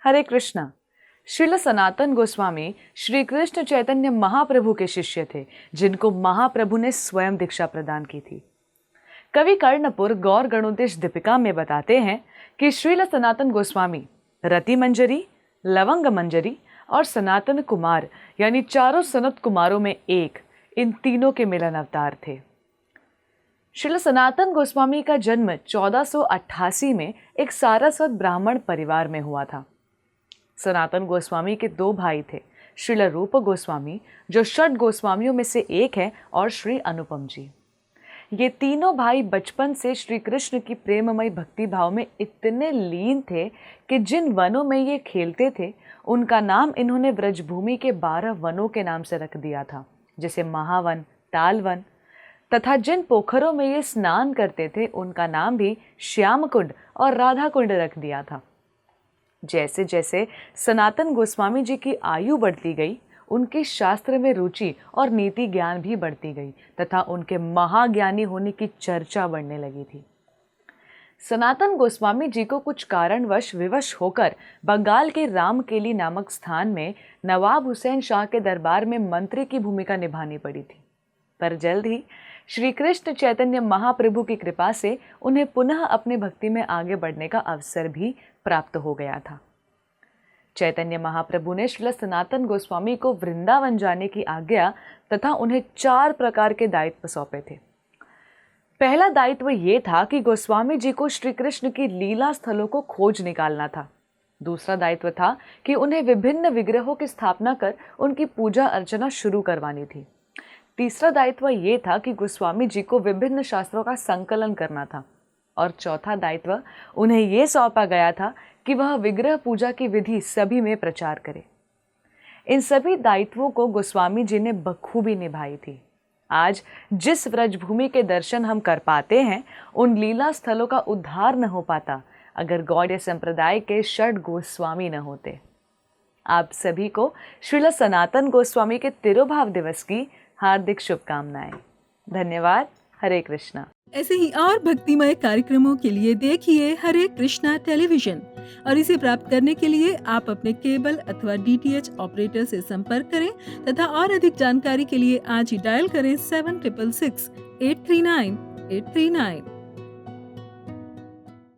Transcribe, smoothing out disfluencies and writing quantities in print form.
हरे कृष्णा। श्रील सनातन गोस्वामी श्री कृष्ण चैतन्य महाप्रभु के शिष्य थे, जिनको महाप्रभु ने स्वयं दीक्षा प्रदान की थी। कवि कर्णपुर गौर गणोदेश दीपिका में बताते हैं कि श्रील सनातन गोस्वामी रति मंजरी, लवंग मंजरी और सनातन कुमार यानी चारों सनत कुमारों में एक, इन तीनों के मिलन अवतार थे। श्रील सनातन गोस्वामी का जन्म 1488 में एक सारस्वत ब्राह्मण परिवार में हुआ था। सनातन गोस्वामी के दो भाई थे, श्रील रूप गोस्वामी जो षट गोस्वामियों में से एक है और श्री अनुपम जी। ये तीनों भाई बचपन से श्री कृष्ण की प्रेममय भक्ति भाव में इतने लीन थे कि जिन वनों में ये खेलते थे उनका नाम इन्होंने ब्रजभूमि के 12 वनों के नाम से रख दिया था, जैसे महावन, तालवन, तथा जिन पोखरों में ये स्नान करते थे उनका नाम भी श्याम कुंड और राधा कुंड रख दिया था। जैसे जैसे सनातन गोस्वामी जी की आयु बढ़ती गई, उनकी शास्त्र में रुचि और नीति ज्ञान भी बढ़ती गई तथा उनके महाज्ञानी होने की चर्चा बढ़ने लगी थी। सनातन गोस्वामी जी को कुछ कारणवश विवश होकर बंगाल के रामकेली नामक स्थान में नवाब हुसैन शाह के दरबार में मंत्री की भूमिका निभानी पड़ी थी, पर जल्द ही श्री कृष्ण चैतन्य महाप्रभु की कृपा से उन्हें पुनः अपने भक्ति में आगे बढ़ने का अवसर भी प्राप्त हो गया था। चैतन्य महाप्रभु ने श्रील सनातन गोस्वामी को वृंदावन जाने की आज्ञा तथा उन्हें 4 प्रकार के दायित्व सौंपे थे। पहला दायित्व ये था कि गोस्वामी जी को श्री कृष्ण की लीला स्थलों को खोज निकालना था। दूसरा दायित्व था कि उन्हें विभिन्न विग्रहों की स्थापना कर उनकी पूजा अर्चना शुरू करवानी थी। तीसरा दायित्व ये था कि गोस्वामी जी को विभिन्न शास्त्रों का संकलन करना था। और चौथा दायित्व उन्हें ये सौंपा गया था कि वह विग्रह पूजा की विधि सभी में प्रचार करे। इन सभी दायित्वों को गोस्वामी जी ने बखूबी निभाई थी। आज जिस व्रजभूमि के दर्शन हम कर पाते हैं, उन लीला स्थलों का उद्धार न हो पाता अगर गौड़ीय संप्रदाय के षट गोस्वामी न होते। आप सभी को श्रील सनातन गोस्वामी के तिरुभाव दिवस की हार्दिक शुभकामनाएं। धन्यवाद। हरे कृष्णा। ऐसे ही और भक्तिमय कार्यक्रमों के लिए देखिए हरे कृष्णा टेलीविजन, और इसे प्राप्त करने के लिए आप अपने केबल अथवा DTH ऑपरेटर से संपर्क करें तथा और अधिक जानकारी के लिए आज ही डायल करें 7666 839 839।